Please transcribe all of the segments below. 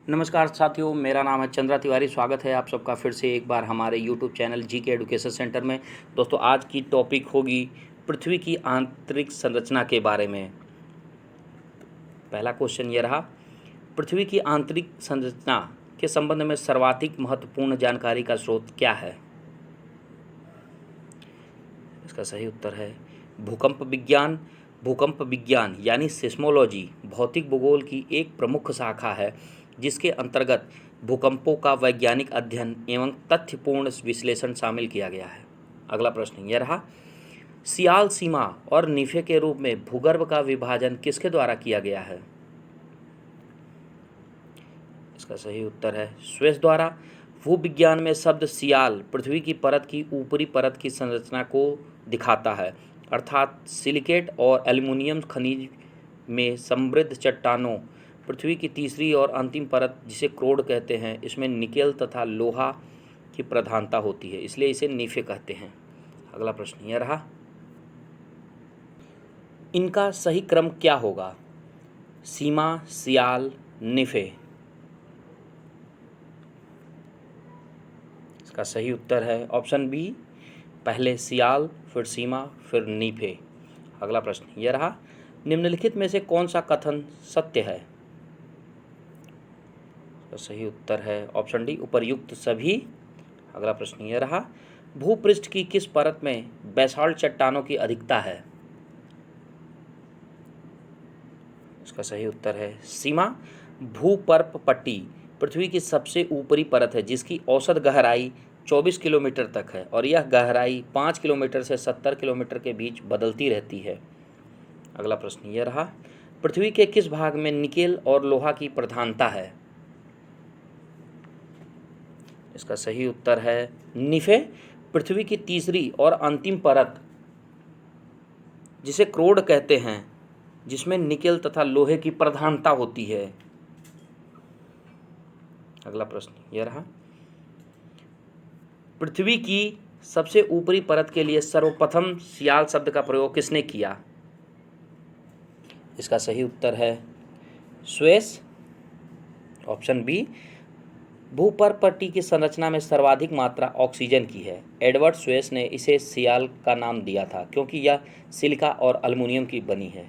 नमस्कार साथियों, मेरा नाम है चंद्रा तिवारी। स्वागत है आप सबका फिर से एक बार हमारे YouTube channel GK education centre में। दोस्तों, आज की टॉपिक होगी पृथ्वी की आंतरिक संरचना के बारे में। पहला क्वेश्चन ये रहा, पृथ्वी की आंतरिक संरचना के संबंध में सर्वाधिक महत्वपूर्ण जानकारी का स्रोत क्या है? इसका सही उत्तर है भूकंप विज्ञान। भूकंप विज्ञान यानी सिस्मोलॉजी भौतिक भूगोल की एक प्रमुख शाखा है, जिसके अंतर्गत भूकंपों का वैज्ञानिक अध्ययन एवं तथ्यपूर्ण विश्लेषण शामिल किया गया है। अगला प्रश्न यह रहा, सियाल सीमा और नीफे के रूप में भूगर्भ का विभाजन किसके द्वारा किया गया है? इसका सही उत्तर है स्वेस द्वारा। भूविज्ञान में शब्द सियाल पृथ्वी की परत की ऊपरी परत की संरचना को दिखाता है, अर्थात सिलिकेट और एल्युमिनियम खनिज में समृद्ध चट्टानों। पृथ्वी की तीसरी और अंतिम परत, जिसे क्रोड कहते हैं, इसमें निकेल तथा लोहा की प्रधानता होती है, इसलिए इसे नीफे कहते हैं। अगला प्रश्न यह रहा, इनका सही क्रम क्या होगा? सीमा, सियाल, नीफे। इसका सही उत्तर है ऑप्शन बी, पहले सियाल, फिर सीमा, फिर नीफे। अगला प्रश्न यह रहा, निम्नलिखित में से कौन सा कथन सत्य है? इसका सही उत्तर है ऑप्शन डी, उपर्युक्त सभी। अगला प्रश्न यह रहा, भूपृष्ठ की किस परत में बेसाल्ट चट्टानों की अधिकता है? इसका सही उत्तर है सीमा। भूपर्प पट्टी पृथ्वी की सबसे ऊपरी परत है, जिसकी औसत गहराई 24 किलोमीटर तक है, और यह गहराई 5 किलोमीटर से 70 किलोमीटर के बीच बदलती रहती है। अगला प्रश्न यह रहा, पृथ्वी के किस भाग में निकेल और लोहा की प्रधानता है? इसका सही उत्तर है नीफे। पृथ्वी की तीसरी और अंतिम परत, जिसे क्रोड कहते हैं, जिसमें निकेल तथा लोहे की प्रधानता होती है। अगला प्रश्न यह रहा, पृथ्वी की सबसे ऊपरी परत के लिए सर्वप्रथम सियाल शब्द का प्रयोग किसने किया? इसका सही उत्तर है स्वेस, ऑप्शन बी। भूपर्प पट्टी की संरचना में सर्वाधिक मात्रा ऑक्सीजन की है। एडवर्ड स्वेस ने इसे सियाल का नाम दिया था, क्योंकि यह सिलिका और एल्युमिनियम की बनी है।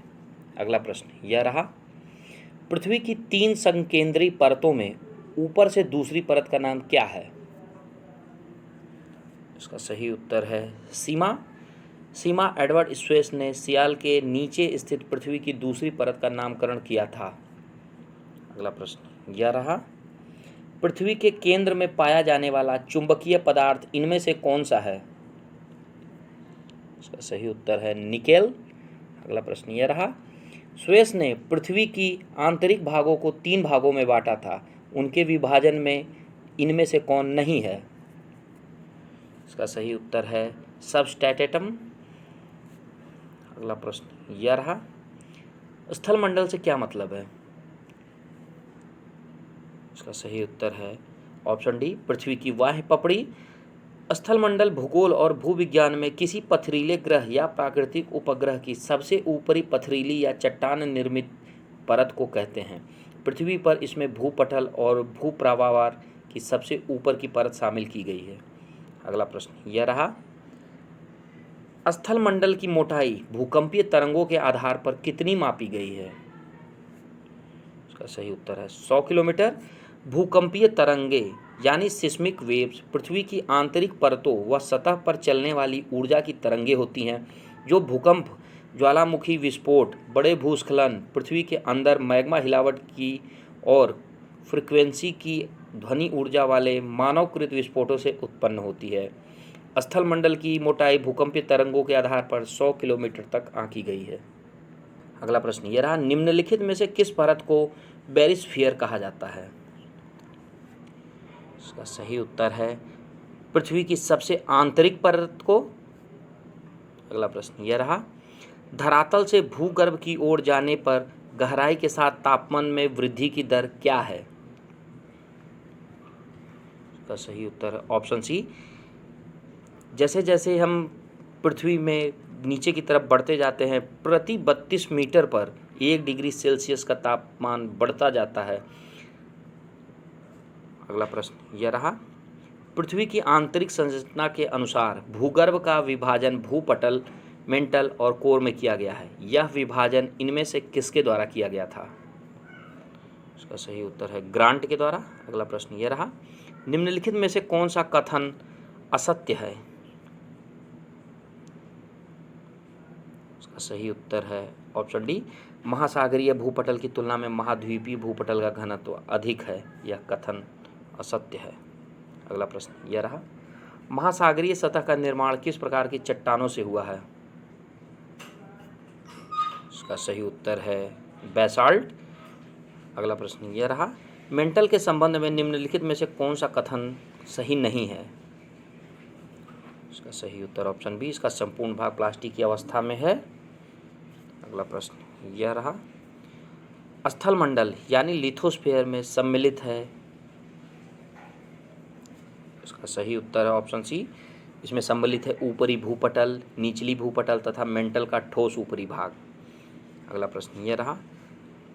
अगला प्रश्न यह रहा, पृथ्वी की 3 संकेंद्री परतों में ऊपर से दूसरी परत का नाम क्या है? इसका सही उत्तर है सीमा। सीमा एडवर्ड स्वेस ने सियाल के नीचे स्थित पृथ्वी की दूसरी परत का नामकरण किया था। अगला प्रश्न यह रहा, पृथ्वी के केंद्र में पाया जाने वाला चुंबकीय पदार्थ इनमें से कौन सा है? इसका सही उत्तर है निकेल। अगला प्रश्न यह रहा, स्वेस ने पृथ्वी की आंतरिक भागों को 3 भागों में बांटा था, उनके विभाजन में इनमें से कौन नहीं है? इसका सही उत्तर है सबस्ट्रेटम। अगला प्रश्न यह रहा, स्थलमंडल से क्या मतलब है? इसका सही उत्तर है ऑप्शन डी, पृथ्वी की बाह्य पपड़ी। स्थलमंडल भूगोल और भूविज्ञान में किसी पथरीले ग्रह या प्राकृतिक उपग्रह की सबसे ऊपरी पथरीली या चट्टान निर्मित परत को कहते हैं। पृथ्वी पर इसमें भूपटल और भूप्रवावार की सबसे ऊपर की परत शामिल की गई है। अगला प्रश्न यह रहा, स्थलमंडल की मोटाई भूकंपीय तरंगों के आधार पर कितनी मापी गई है? इसका सही उत्तर है 100 किलोमीटर। भूकंपीय तरंगे यानी सिस्मिक वेव्स पृथ्वी की आंतरिक परतों व सतह पर चलने वाली ऊर्जा की तरंगे होती हैं, जो भूकंप, ज्वालामुखी विस्फोट, बड़े भूस्खलन, पृथ्वी के अंदर मैग्मा हिलावट की और फ्रीक्वेंसी की ध्वनि ऊर्जा वाले मानवकृत विस्फोटों से उत्पन्न होती है। स्थलमंडल की मोटाई भूकंपीय तरंगों के आधार पर 100 किलोमीटर तक आंकी गई है। अगला प्रश्न यह रहा, निम्नलिखित में से किस परत को बैरिस्फीयर कहा जाता है? इसका सही उत्तर है पृथ्वी की सबसे आंतरिक परत को। अगला प्रश्न यह रहा, धरातल से भूगर्भ की ओर जाने पर गहराई के साथ तापमान में वृद्धि की दर क्या है? इसका सही उत्तर है ऑप्शन सी, जैसे जैसे हम पृथ्वी में नीचे की तरफ बढ़ते जाते हैं, प्रति 32 मीटर पर 1 डिग्री सेल्सियस का तापमान बढ़ता जाता है। अगला प्रश्न यह रहा, पृथ्वी की आंतरिक संरचना के अनुसार भूगर्भ का विभाजन भूपटल, मेंटल और कोर में किया गया है। यह विभाजन इनमें से किसके द्वारा किया गया था? इसका सही उत्तर है ग्रांट के द्वारा। अगला प्रश्न यह रहा, निम्नलिखित में से कौन सा कथन असत्य है? इसका सही उत्तर है ऑप्शन डी, महासागरीय भूपटल की तुलना में महाद्वीपीय भूपटल का घनत्व अधिक है। यह कथन असत्य है। अगला प्रश्न यह रहा, महासागरीय सतह का निर्माण किस प्रकार की चट्टानों से हुआ है? इसका सही उत्तर है बेसाल्ट। अगला प्रश्न यह रहा, मेंटल के संबंध में निम्नलिखित में से कौन सा कथन सही नहीं है? इसका सही उत्तर ऑप्शन बी, इसका संपूर्ण भाग प्लास्टिक की अवस्था में है। अगला प्रश्न यह रहा, स्थलमंडल यानी लिथोस्फीयर में सम्मिलित है। इसका सही उत्तर है ऑप्शन सी, इसमें सम्मिलित है ऊपरी भूपटल, निचली भूपटल तथा मेंटल का ठोस ऊपरी भाग। अगला प्रश्न यह रहा,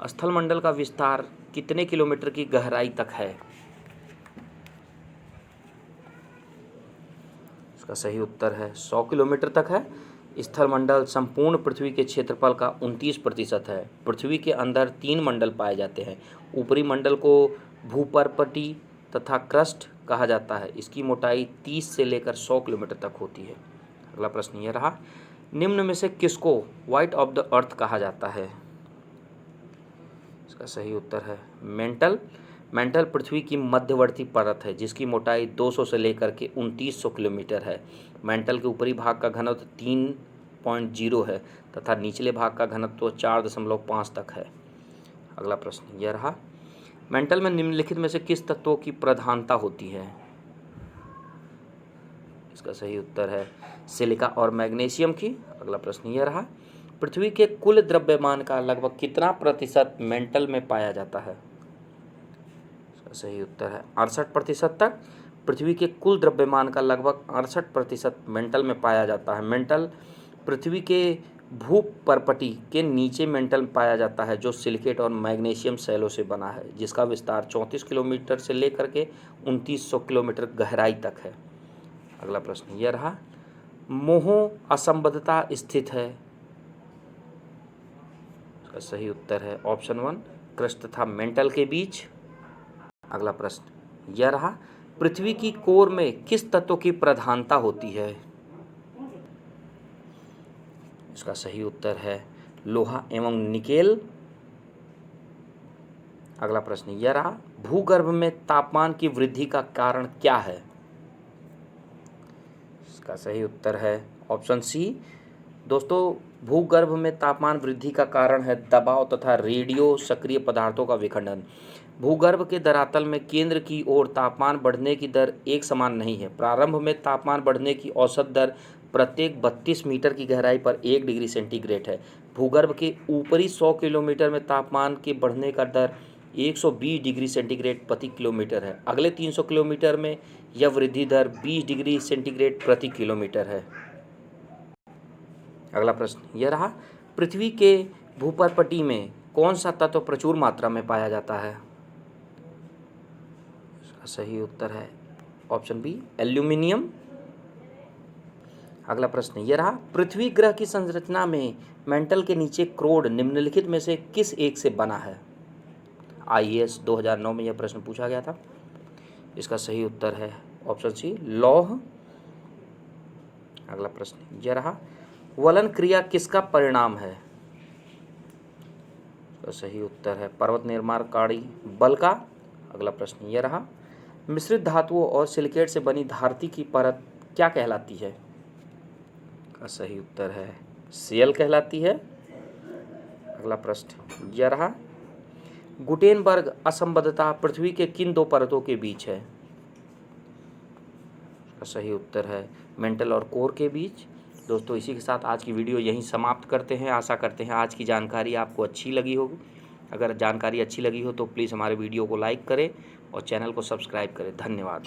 स्थलमंडल का विस्तार कितने किलोमीटर की गहराई तक है? इसका सही उत्तर है 100 किलोमीटर तक है। स्थलमंडल संपूर्ण पृथ्वी के क्षेत्रफल का 29% है। पृथ्वी के अंदर 3 मंडल पाए जाते हैं। ऊपरी मंडल को भूपर्पटी तथा क्रस्ट कहा जाता है। इसकी मोटाई 30 से लेकर 100 किलोमीटर तक होती है। अगला प्रश्न यह रहा, निम्न में से किसको व्हाइट ऑफ द अर्थ कहा जाता है? इसका सही उत्तर है मेंटल। मेंटल पृथ्वी की मध्यवर्ती परत है जिसकी मोटाई 200 से लेकर के 2900 किलोमीटर है। मेंटल के ऊपरी भाग का घनत्व 3.0 है तथा निचले भाग का घनत्व 4.5 तक है। अगला प्रश्न यह रहा, मेंटल में निम्नलिखित में से किस तत्वों की प्रधानता होती है? इसका सही उत्तर है सिलिका और मैग्नीशियम की। अगला प्रश्न यह रहा, पृथ्वी के कुल द्रव्यमान का लगभग कितना प्रतिशत मेंटल में पाया जाता है? इसका सही उत्तर है 68% तक। पृथ्वी के कुल द्रव्यमान का लगभग 68% मेंटल में पाया जाता है। मेंटल पृथ्वी के भूपर्पटी के नीचे मेंटल पाया जाता है जो सिलिकेट और मैग्नीशियम सेलों से बना है जिसका विस्तार 34 किलोमीटर से लेकर के 2900 किलोमीटर गहराई तक है। अगला प्रश्न यह रहा, मोह असंबद्धता स्थित है। इसका सही उत्तर है ऑप्शन 1, क्रस्ट तथा मेंटल के बीच। अगला प्रश्न यह रहा, पृथ्वी की कोर में किस तत्व की प्रधानता होती है? इसका सही उत्तर है लोहा एवं निकेल। अगला प्रश्न यह रहा, भूगर्भ में तापमान की वृद्धि का कारण क्या है? इसका सही उत्तर है ऑप्शन सी। दोस्तों, भूगर्भ में तापमान वृद्धि का कारण है दबाव तथा रेडियो सक्रिय पदार्थों का विखंडन। भूगर्भ के धरातल में केंद्र की ओर तापमान बढ़ने की दर एक समान नहीं है। प्रारंभ में तापमान बढ़ने की औसत दर प्रत्येक 32 मीटर की गहराई पर 1 डिग्री सेंटीग्रेड है। भूगर्भ के ऊपरी 100 किलोमीटर में तापमान के बढ़ने का दर 120 डिग्री सेंटीग्रेड प्रति किलोमीटर है। अगले 300 किलोमीटर में यह वृद्धि दर 20 डिग्री सेंटीग्रेड प्रति किलोमीटर है। अगला प्रश्न यह रहा, पृथ्वी के भूपर्पटी में कौन सा तत्व प्रचुर मात्रा में पाया जाता है? इसका सही उत्तर है ऑप्शन बी, एल्यूमिनियम। अगला प्रश्न यह रहा, पृथ्वी ग्रह की संरचना में मेंटल के नीचे क्रोड निम्नलिखित में से किस एक से बना है? IAS 2009 में यह प्रश्न पूछा गया था। इसका सही उत्तर है ऑप्शन सी, लौह। अगला प्रश्न यह रहा, वलन क्रिया किसका परिणाम है? इसका सही उत्तर है पर्वत निर्माणकारी बल का। अगला प्रश्न यह रहा, मिश्रित धातुओं और सिलिकेट से बनी धारती की परत क्या कहलाती है? का सही उत्तर है सेल कहलाती है। अगला प्रश्न यह रहा, गुटेनबर्ग असंबद्धता पृथ्वी के किन 2 परतों के बीच है? का सही उत्तर है मेंटल और कोर के बीच। दोस्तों, इसी के साथ आज की वीडियो यहीं समाप्त करते हैं। आशा करते हैं आज की जानकारी आपको अच्छी लगी होगी। अगर जानकारी अच्छी लगी हो तो प्लीज़ हमारे वीडियो को लाइक करें और चैनल को सब्सक्राइब करें। धन्यवाद।